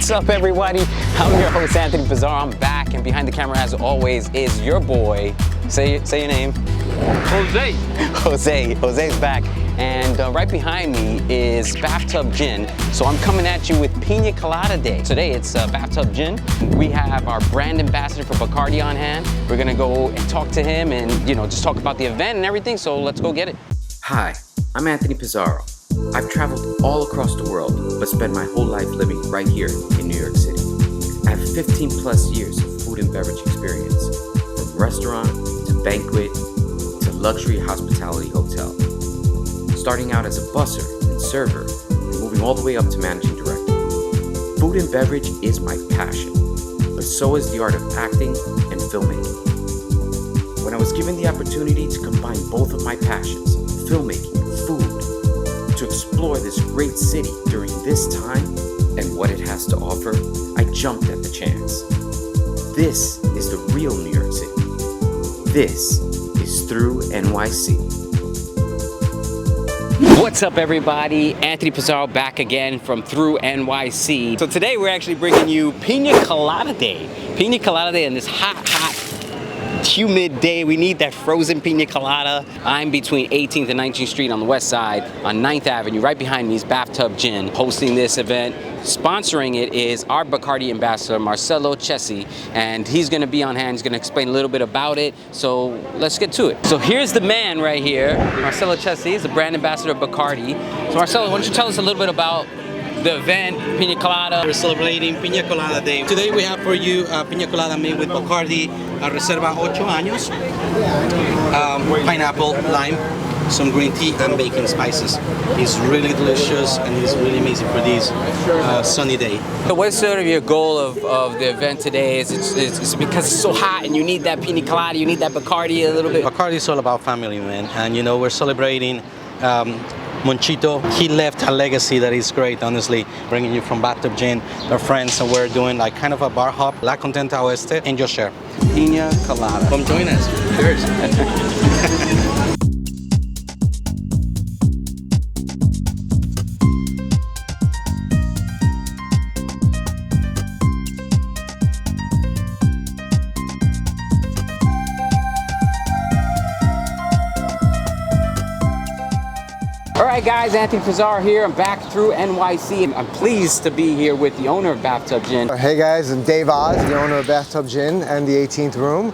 What's up, everybody? I'm your host, Anthony Pizarro. I'm back, and behind the camera, as always, is your boy. Say your name. Jose. Jose's back. And right behind me is Bathtub Gin. So I'm coming at you with Pina Colada Day. Today it's Bathtub Gin. We have our brand ambassador for Bacardi on hand. We're gonna go and talk to him and, just talk about the event and everything. So let's go get it. Hi, I'm Anthony Pizarro. I've traveled all across the world, but spent my whole life living right here in New York City. I have 15 plus years of food and beverage experience, from restaurant to banquet to luxury hospitality hotel. Starting out as a busser and server, and moving all the way up to managing director. Food and beverage is my passion, but so is the art of acting and filmmaking. When I was given the opportunity to combine both of my passions, filmmaking and food, to explore this great city during this time and what it has to offer, I jumped at the chance. This is the real New York City. This is Thru NYC. What's up, everybody? Anthony Pizarro back again from Thru NYC. So today we're actually bringing you Pina Colada Day. Pina Colada Day on this hot, humid day. We need that frozen pina colada. I'm between 18th and 19th Street on the west side on 9th Avenue. Right behind me is Bathtub Gin hosting this event. Sponsoring it is our Bacardi ambassador, Marcelo Chessi, and he's gonna be on hand. He's gonna explain a little bit about it. So let's get to it. So here's the man right here. Marcelo Chessi is the brand ambassador of Bacardi. So Marcelo, why don't you tell us a little bit about the event, Pina Colada. We're celebrating Pina Colada Day. Today we have for you Pina Colada made with Bacardi, Reserva 8 años, pineapple, lime, some green tea and baking spices. It's really delicious and it's really amazing for this sunny day. So what's sort of your goal of the event today? Is it's because it's so hot and you need that Pina Colada, you need that Bacardi a little bit? Bacardi is all about family, man, and we're celebrating Monchito. He left a legacy that is great, honestly. Bringing you from Bathtub Gin, our friends, and we're doing like kind of a bar hop, La Contenta Oeste, and your share. Pina Colada. Come join us. Cheers. Alright guys, Anthony Pizarro here. I'm back through NYC. I'm pleased to be here with the owner of Bathtub Gin. Hey guys, I'm Dave Oz, the owner of Bathtub Gin and the 18th Room.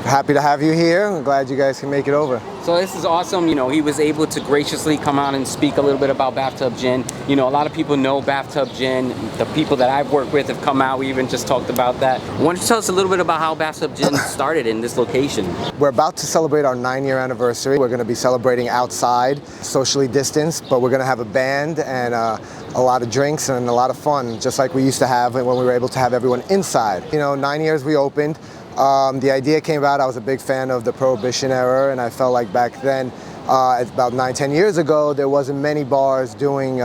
Happy to have you here. I'm glad you guys can make it over. So this is awesome. He was able to graciously come out and speak a little bit about Bathtub Gin. A lot of people know Bathtub Gin. The people that I've worked with have come out. We even just talked about that. Why don't you tell us a little bit about how Bathtub Gin started in this location? We're about to celebrate our 9-year anniversary. We're going to be celebrating outside, socially distanced, but we're going to have a band and a lot of drinks and a lot of fun, just like we used to have when we were able to have everyone inside. 9 years we opened. The idea came about, I was a big fan of the Prohibition era, and I felt like back then, about 9-10 years ago, there wasn't many bars doing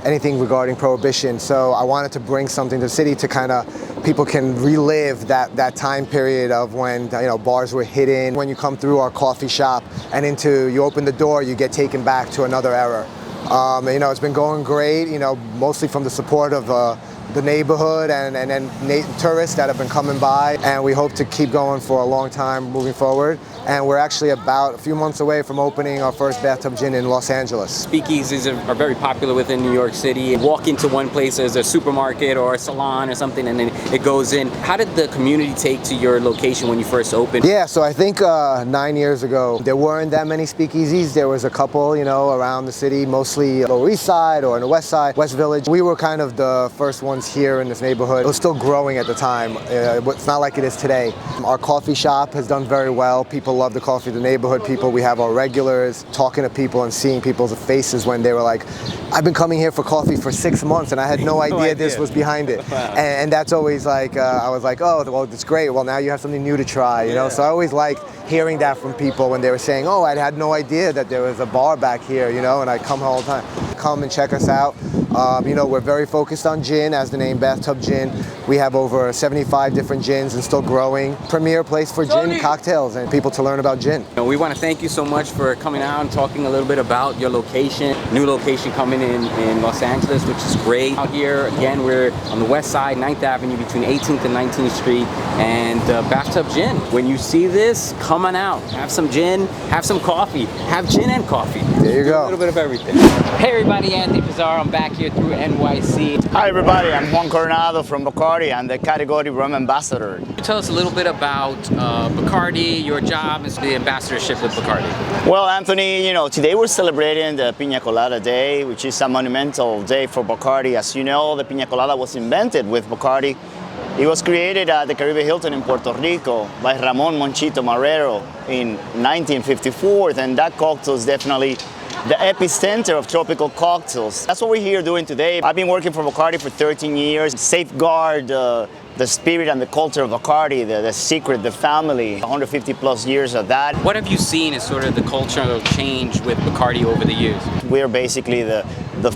anything regarding Prohibition. So I wanted to bring something to the city to kind of, people can relive that time period of when bars were hidden. When you come through our coffee shop and you open the door, you get taken back to another era. It's been going great, mostly from the support of the neighborhood and then tourists that have been coming by, and we hope to keep going for a long time moving forward. And we're actually about a few months away from opening our first Bathtub Gin in Los Angeles. Speakeasies are very popular within New York City. Walk into one place, there's a supermarket or a salon or something, and then it goes in. How did the community take to your location when you first opened? Yeah, so I think 9 years ago, there weren't that many speakeasies. There was a couple, around the city, mostly Lower East Side or in the West Side, West Village. We were kind of the first ones here in this neighborhood. It was still growing at the time. It's not like it is today. Our coffee shop has done very well. People love the coffee, the neighborhood people. We have our regulars, talking to people and seeing people's faces when they were like, I've been coming here for coffee for 6 months and I had no idea this was behind it. Wow. And that's always like, I was like, oh, well, it's great. Well, now you have something new to try, So I always liked hearing that from people when they were saying, oh, I had no idea that there was a bar back here, and I come all the time. Come and check us out. You know, we're very focused on gin, as the name Bathtub Gin. We have over 75 different gins and still growing. Premier place for gin cocktails and people to learn about gin. We want to thank you so much for coming out and talking a little bit about your location. New location coming in Los Angeles, which is great. Out here, again, we're on the west side, 9th Avenue, between 18th and 19th Street, and Bathtub Gin. When you see this, come on out. Have some gin, have some coffee, have gin and coffee. There you go. A little bit of everything. Hey everybody, Anthony Pizarro. I'm back here through NYC. Hi everybody, I'm Juan Coronado from Bacardi. I'm the category rum ambassador. Tell us a little bit about Bacardi, your job as the ambassadorship with Bacardi. Well, Anthony, you know, today we're celebrating the Pina Colada Day, which is a monumental day for Bacardi. As you know, the Pina Colada was invented with Bacardi. It was created at the Caribbean Hilton in Puerto Rico by Ramon Monchito Marrero in 1954, and that cocktail is definitely the epicenter of tropical cocktails. That's what we're here doing today. I've been working for Bacardi for 13 years, safeguard the spirit and the culture of Bacardi, the secret, the family, 150 plus years of that. What have you seen as sort of the cultural change with Bacardi over the years? We're basically the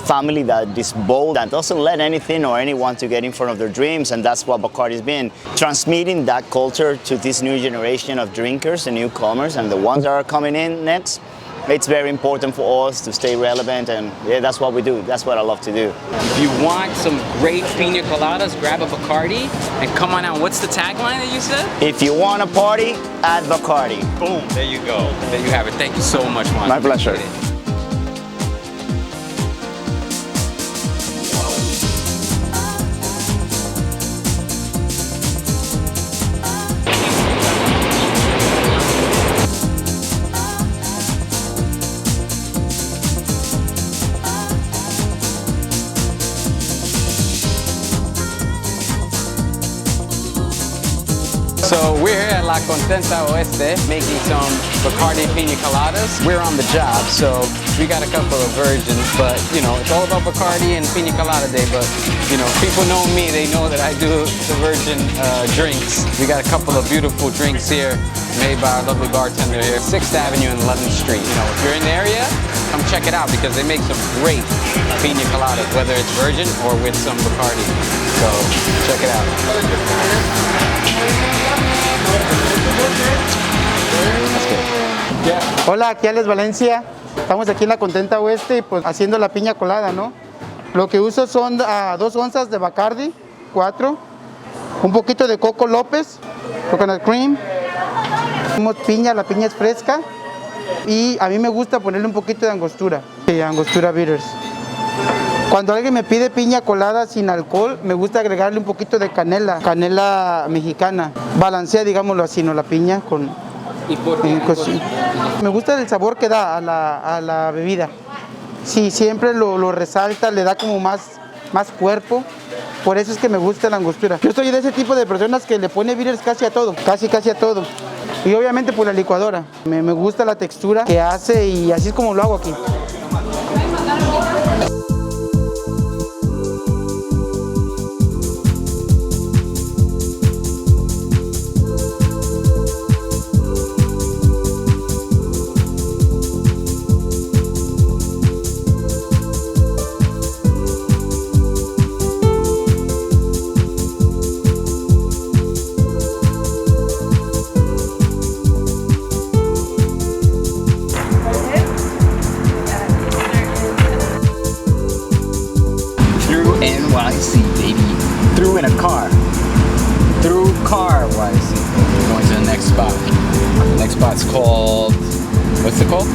family that is bold and doesn't let anything or anyone to get in front of their dreams, and that's what Bacardi's been. Transmitting that culture to this new generation of drinkers and newcomers and the ones that are coming in next. It's very important for us to stay relevant, and yeah, that's what we do. That's what I love to do. If you want some great pina coladas, grab a Bacardi and come on out. What's the tagline that you said? If you want to party, add Bacardi. Boom, there you go. There you have it. Thank you so much, Juan. My pleasure. So we're here at La Contenta Oeste making some Bacardi Pina Coladas. We're on the job, so we got a couple of virgins, but you know, it's all about Bacardi and Pina Colada Day, but you know, people know me, they know that I do the virgin drinks. We got a couple of beautiful drinks here made by our lovely bartender here, 6th Avenue and 11th Street. You know, if you're in the area, come check it out because they make some great Pina Coladas, whether it's virgin or with some Bacardi. So check it out. Hola, aquí Alex Valencia. Estamos aquí en la Contenta Oeste y pues haciendo la piña colada, ¿no? Lo que uso son 2 onzas de Bacardi, 4, un poquito de Coco López, coconut cream, tenemos piña, la piña es fresca y a mí me gusta ponerle un poquito de angostura, angostura bitters. Cuando alguien me pide piña colada sin alcohol, me gusta agregarle un poquito de canela, canela mexicana. Balancea, digámoslo así, ¿no? La piña con... ¿Y por qué? Me gusta el sabor que da a la bebida. Sí, siempre lo resalta, le da como más cuerpo. Por eso es que me gusta la angostura. Yo soy de ese tipo de personas que le pone bitters casi a todo, casi a todo. Y obviamente por la licuadora. Me gusta la textura que hace y así es como lo hago aquí. NYC, baby. Thru in a car. Thru car YC. We're going to the next spot. The next spot's called, what's it called?